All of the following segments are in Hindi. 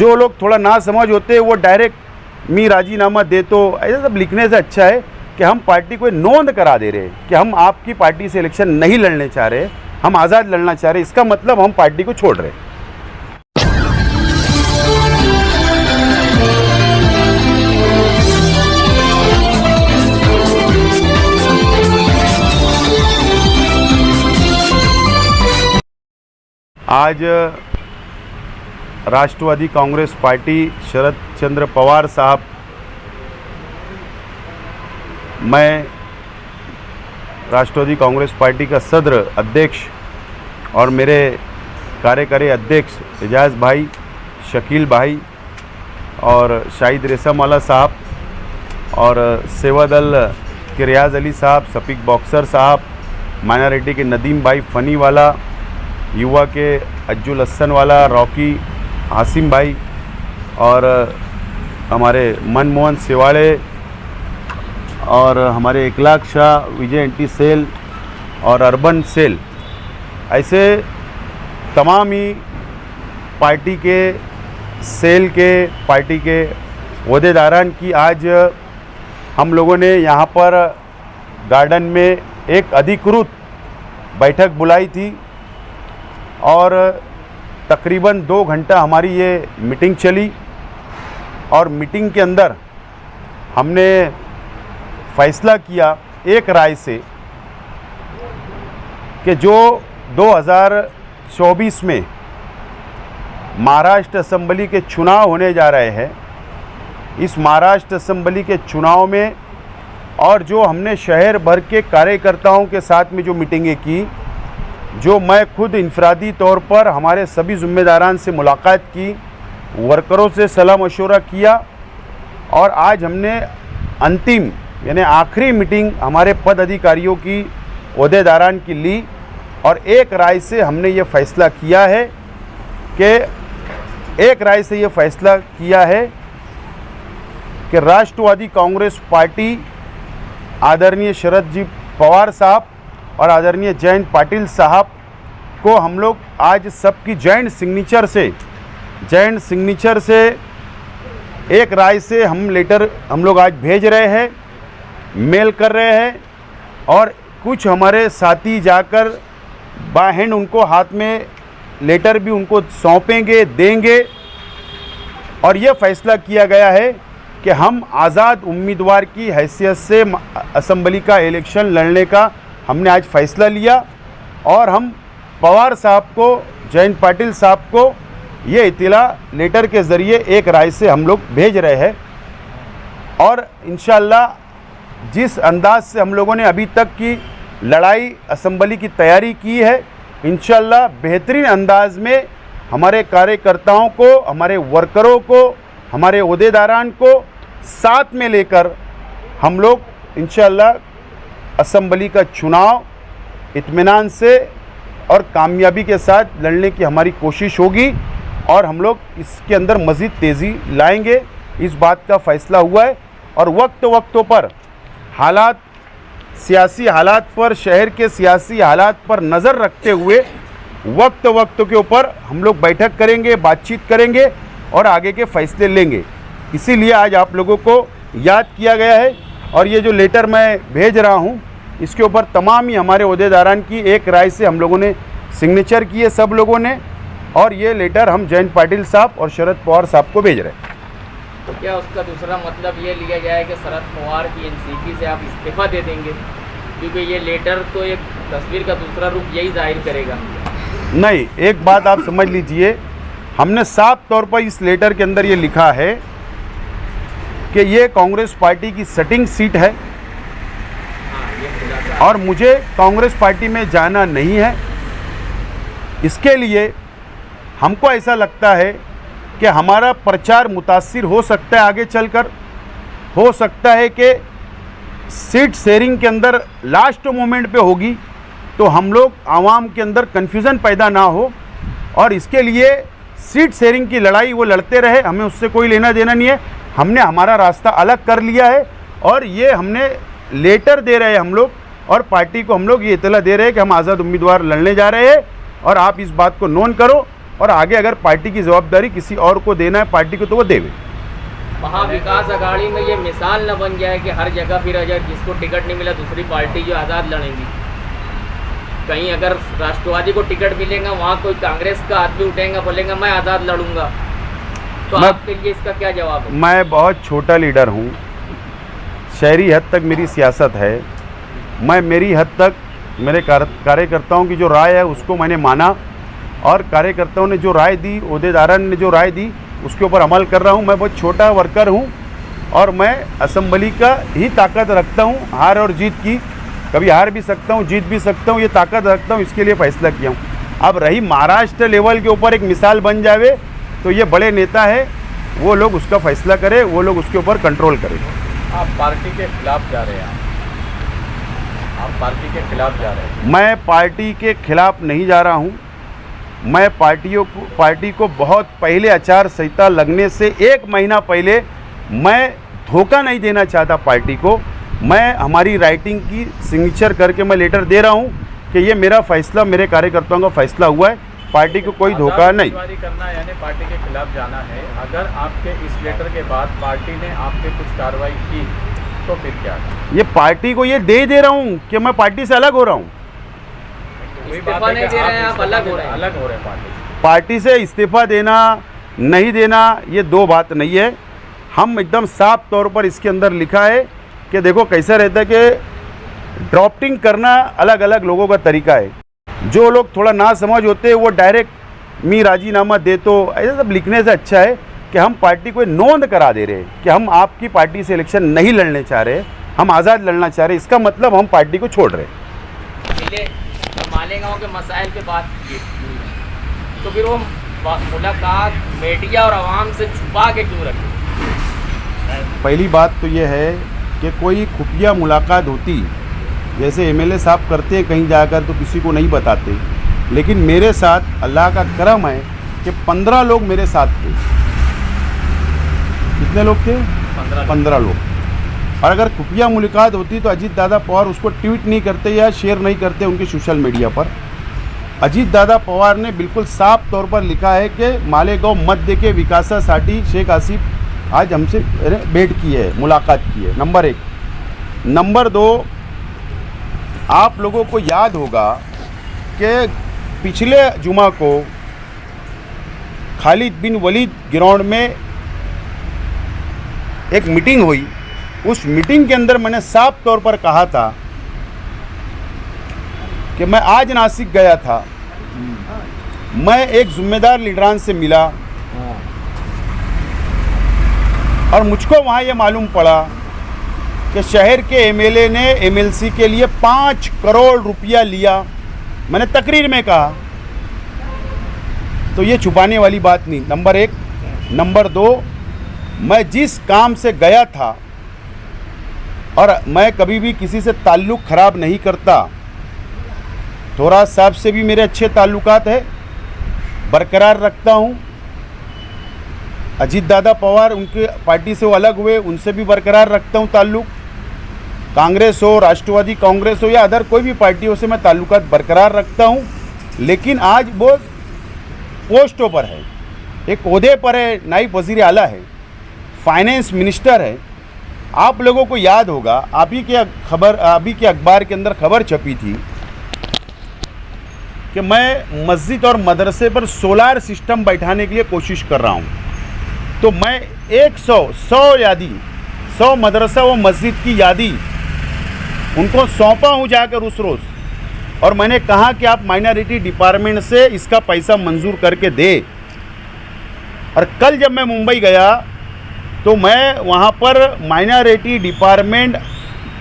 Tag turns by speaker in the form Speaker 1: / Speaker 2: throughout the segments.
Speaker 1: जो लोग थोड़ा ना समझ होते वो डायरेक्ट मी राजीनामा दे, तो ऐसा सब लिखने से अच्छा है कि हम पार्टी को नोंद करा दे रहे हैं कि हम आपकी पार्टी से इलेक्शन नहीं लड़ने चाह रहे, हम आज़ाद लड़ना चाह रहे। इसका मतलब हम पार्टी को छोड़ रहे हैं। आज राष्ट्रवादी कांग्रेस पार्टी शरद चंद्र पवार साहब, मैं राष्ट्रवादी कांग्रेस पार्टी का सदर अध्यक्ष और मेरे कार्यकारी अध्यक्ष एजाज भाई, शकील भाई और शाहिद रेसामाला साहब और सेवा दल के रियाज अली साहब, सफीक बॉक्सर साहब, माइनॉरिटी के नदीम भाई फनी वाला, युवा के अज्जुल हसन वाला, रॉकी आसिम भाई और हमारे मनमोहन सेवाड़े और हमारे 1 लाख शाह, विजय एंटी सेल और अर्बन सेल, ऐसे तमाम ही पार्टी के सेल के पार्टी के ओहदेदारान की आज हम लोगों ने यहाँ पर गार्डन में एक अधिकृत बैठक बुलाई थी और तकरीबन 2 घंटा हमारी ये मीटिंग चली और मीटिंग के अंदर हमने फैसला किया एक राय से कि जो 2024 में महाराष्ट्र असेंबली के चुनाव होने जा रहे हैं, इस महाराष्ट्र असेंबली के चुनाव में और जो हमने शहर भर के कार्यकर्ताओं के साथ में जो मीटिंगें की, जो मैं खुद इनफरादी तौर पर हमारे सभी ज़िम्मेदारान से मुलाकात की, वर्करों से सलाह मशवरा किया और आज हमने अंतिम यानी आखिरी मीटिंग हमारे पद अधिकारियों की ओहदेदारान की ली और एक राय से हमने ये फैसला किया है कि राष्ट्रवादी कांग्रेस पार्टी आदरणीय शरद जी पवार साहब और आदरणीय जयंत पाटिल साहब को हम लोग आज सबकी जॉइंट सिग्नेचर से एक राय से हम लेटर हम लोग आज भेज रहे हैं, मेल कर रहे हैं और कुछ हमारे साथी जाकर बाय हैंड उनको हाथ में लेटर भी उनको सौंपेंगे, देंगे और ये फैसला किया गया है कि हम आज़ाद उम्मीदवार की हैसियत से असेंबली का इलेक्शन लड़ने का हमने आज फैसला लिया और हम पवार साहब को, जयंत पाटिल साहब को ये इत्तला लेटर के ज़रिए एक राय से हम लोग भेज रहे हैं और इंशाअल्लाह जिस अंदाज से हम लोगों ने अभी तक की लड़ाई असेंबली की तैयारी की है, इंशाअल्लाह बेहतरीन अंदाज में हमारे कार्यकर्ताओं को, हमारे वर्करों को, हमारे ओहदेदारान को साथ में लेकर हम लोग इंशाअल्लाह असेंबली का चुनाव इत्मीनान से और कामयाबी के साथ लड़ने की हमारी कोशिश होगी और हम लोग इसके अंदर मज़ीद तेज़ी लाएंगे। इस बात का फ़ैसला हुआ है और वक्तों पर हालात, सियासी हालात पर, शहर के सियासी हालात पर नज़र रखते हुए वक्त के ऊपर हम लोग बैठक करेंगे, बातचीत करेंगे और आगे के फ़ैसले लेंगे। इसीलिए आज आप लोगों को याद किया गया है और ये जो लेटर मैं भेज रहा हूँ इसके ऊपर तमाम ही हमारे ओहदेदारान की एक राय से हम लोगों ने सिग्नेचर किए सब लोगों ने और ये लेटर हम जयंत पाटिल साहब और शरद पवार साहब को भेज रहे हैं।
Speaker 2: तो क्या उसका दूसरा मतलब ये लिया जाए कि शरद पवार की एनसीपी से आप इस्तीफा दे देंगे? क्योंकि ये लेटर तो एक तस्वीर का दूसरा रूप यही जाहिर करेगा।
Speaker 1: नहीं, एक बात आप समझ लीजिए, हमने साफ तौर पर इस लेटर के अंदर ये लिखा है कि ये कांग्रेस पार्टी की सिटिंग सीट है और मुझे कांग्रेस पार्टी में जाना नहीं है। इसके लिए हमको ऐसा लगता है कि हमारा प्रचार मुतासिर हो सकता है, आगे चलकर हो सकता है कि सीट शेयरिंग के अंदर लास्ट मोमेंट पे होगी तो हम लोग आवाम के अंदर कन्फ्यूज़न पैदा ना हो और इसके लिए सीट शेयरिंग की लड़ाई वो लड़ते रहे, हमें उससे कोई लेना देना नहीं है। हमने हमारा रास्ता अलग कर लिया है और ये हमने लेटर दे रहे हैं हम लोग और पार्टी को हम लोग ये इत्तला दे रहे हैं कि हम आज़ाद उम्मीदवार लड़ने जा रहे हैं और आप इस बात को नोन करो और आगे अगर पार्टी की जवाबदारी किसी और को देना है पार्टी को तो वो देवे।
Speaker 2: महाविकास अघाड़ी में ये मिसाल न बन जाए कि हर जगह फिर अगर जिसको टिकट नहीं मिला दूसरी पार्टी जो आज़ाद लड़ेंगी। कहीं अगर राष्ट्रवादी को टिकट मिलेगा वहाँ कोई कांग्रेस का आदमी उठेगा बोलेगा मैं आज़ाद लड़ूंगा, तो आपके लिए इसका क्या जवाब है?
Speaker 1: मैं बहुत छोटा लीडर हूँ, शहरी हद तक मेरी सियासत है। मैं मेरी हद तक मेरे कार्यकर्ताओं की जो राय है उसको मैंने माना और कार्यकर्ताओं ने जो राय दी, ओहदेदारों ने जो राय दी उसके ऊपर अमल कर रहा हूँ। मैं बहुत छोटा वर्कर हूँ और मैं असेंबली का ही ताकत रखता हूँ, हार और जीत की। कभी हार भी सकता हूँ, जीत भी सकता हूँ, ये ताकत रखता हूँ, इसके लिए फैसला किया हूँ। अब रही महाराष्ट्र लेवल के ऊपर एक मिसाल बन जावे तो ये बड़े नेता है, वो लोग उसका फैसला करें, वो लोग उसके ऊपर कंट्रोल करें।
Speaker 3: आप पार्टी के खिलाफ जा रहे हैं, आप पार्टी के खिलाफ जा रहे हैं।
Speaker 1: मैं पार्टी के खिलाफ नहीं जा रहा हूँ। मैं पार्टी को बहुत पहले आचार संहिता लगने से 1 महीना पहले मैं धोखा नहीं देना चाहता पार्टी को। मैं हमारी राइटिंग की सिग्नेचर करके मैं लेटर दे रहा हूँ कि ये मेरा फैसला, मेरे कार्यकर्ताओं का फैसला हुआ है, पार्टी को कोई धोखा नहीं
Speaker 3: करना है, यानी पार्टी के खिलाफ जाना है। अगर आपके इस लेटर के बाद पार्टी ने आप पे कुछ कार्रवाई की तो फिर क्या? ये
Speaker 1: पार्टी को ये दे रहा हूँ कि मैं पार्टी से अलग हो रहा हूँ।
Speaker 2: इस्तीफा नहीं दे रहे हैं, आप अलग हो रहे हैं
Speaker 1: पार्टी से। इस्तीफा देना नहीं देना ये दो बात नहीं है। हम एकदम साफ तौर पर इसके अंदर लिखा है कि देखो कैसा रहता है कि ड्राफ्टिंग करना अलग अलग लोगों का तरीका है। जो लोग थोड़ा ना समझ होते हैं वो डायरेक्ट मी राजीनामा दे, तो ऐसा सब लिखने से अच्छा है कि हम पार्टी को नोंद करा दे रहे हैं कि हम आपकी पार्टी से इलेक्शन नहीं लड़ने चाह रहे, हम आज़ाद लड़ना चाह रहे। इसका मतलब हम पार्टी को छोड़ रहे।
Speaker 2: मालेगांव के मसाइल पे बात की तो फिर वो मुलाकात मीडिया और आवाम से छुपा के क्यों रखी?
Speaker 1: पहली बात तो ये है कि कोई खुफिया मुलाकात होती जैसे एमएलए साहब करते हैं कहीं जाकर तो किसी को नहीं बताते, लेकिन मेरे साथ अल्लाह का करम है कि 15 लोग मेरे साथ थे। कितने लोग थे? 15 लोग। और अगर खुफिया मुलाकात होती तो अजित दादा पवार उसको ट्वीट नहीं करते या शेयर नहीं करते उनके सोशल मीडिया पर। अजित दादा पवार ने बिल्कुल साफ तौर पर लिखा है कि मालेगांव मध्य के विकासासाठी शेख आसिफ आज हमसे भेंट की है, मुलाकात की है। नंबर 1। नंबर 2, आप लोगों को याद होगा कि पिछले जुमा को खालिद बिन वलीद ग्राउंड में एक मीटिंग हुई। उस मीटिंग के अंदर मैंने साफ तौर पर कहा था कि मैं आज नासिक गया था, मैं एक जिम्मेदार लीडरान से मिला और मुझको वहाँ ये मालूम पड़ा कि शहर के एमएलए ने एमएलसी के लिए 5 करोड़ रुपया लिया। मैंने तकरीर में कहा, तो ये छुपाने वाली बात नहीं। नंबर 1। नंबर 2, मैं जिस काम से गया था और मैं कभी भी किसी से ताल्लुक़ ख़राब नहीं करता। थोरात साहब से भी मेरे अच्छे ताल्लुकात है, बरकरार रखता हूँ। अजीत दादा पवार उनके पार्टी से वो अलग हुए, उनसे भी बरकरार रखता हूँ ताल्लुक़। कांग्रेस हो, राष्ट्रवादी कांग्रेस हो या अदर कोई भी पार्टियों से मैं ताल्लुकात बरकरार रखता हूँ। लेकिन आज वो पोस्टों पर है, एक ओहदे पर है, नायब वज़ीर आला है, फाइनेंस मिनिस्टर है। आप लोगों को याद होगा, अभी के अखबार के अंदर खबर छपी थी कि मैं मस्जिद और मदरसे पर सोलार सिस्टम बैठाने के लिए कोशिश कर रहा हूं। तो मैं 100 मदरसा व मस्जिद की यादी उनको सौंपा हूं जाकर उस रोज़, और मैंने कहा कि आप माइनॉरिटी डिपार्टमेंट से इसका पैसा मंजूर करके दे। और कल जब मैं मुंबई गया तो मैं वहाँ पर माइनॉरिटी डिपार्टमेंट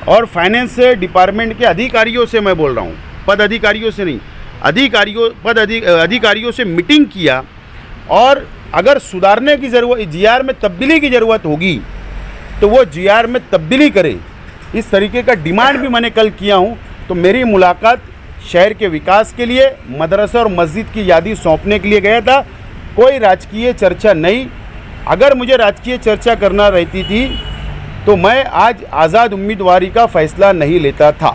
Speaker 1: और फाइनेंस डिपार्टमेंट के अधिकारियों से मैं बोल रहा हूँ, पद अधिकारियों से नहीं, अधिकारियों से मीटिंग किया। और अगर सुधारने की ज़रूरत, जीआर में तब्दीली की ज़रूरत होगी तो वो जीआर में तब्दीली करे, इस तरीके का डिमांड भी मैंने कल किया हूँ। तो मेरी मुलाकात शहर के विकास के लिए, मदरसा और मस्जिद की यादी सौंपने के लिए गया था, कोई राजकीय चर्चा नहीं। अगर मुझे राजकीय चर्चा करना रहती थी तो मैं आज आज़ाद उम्मीदवारी का फ़ैसला नहीं लेता था।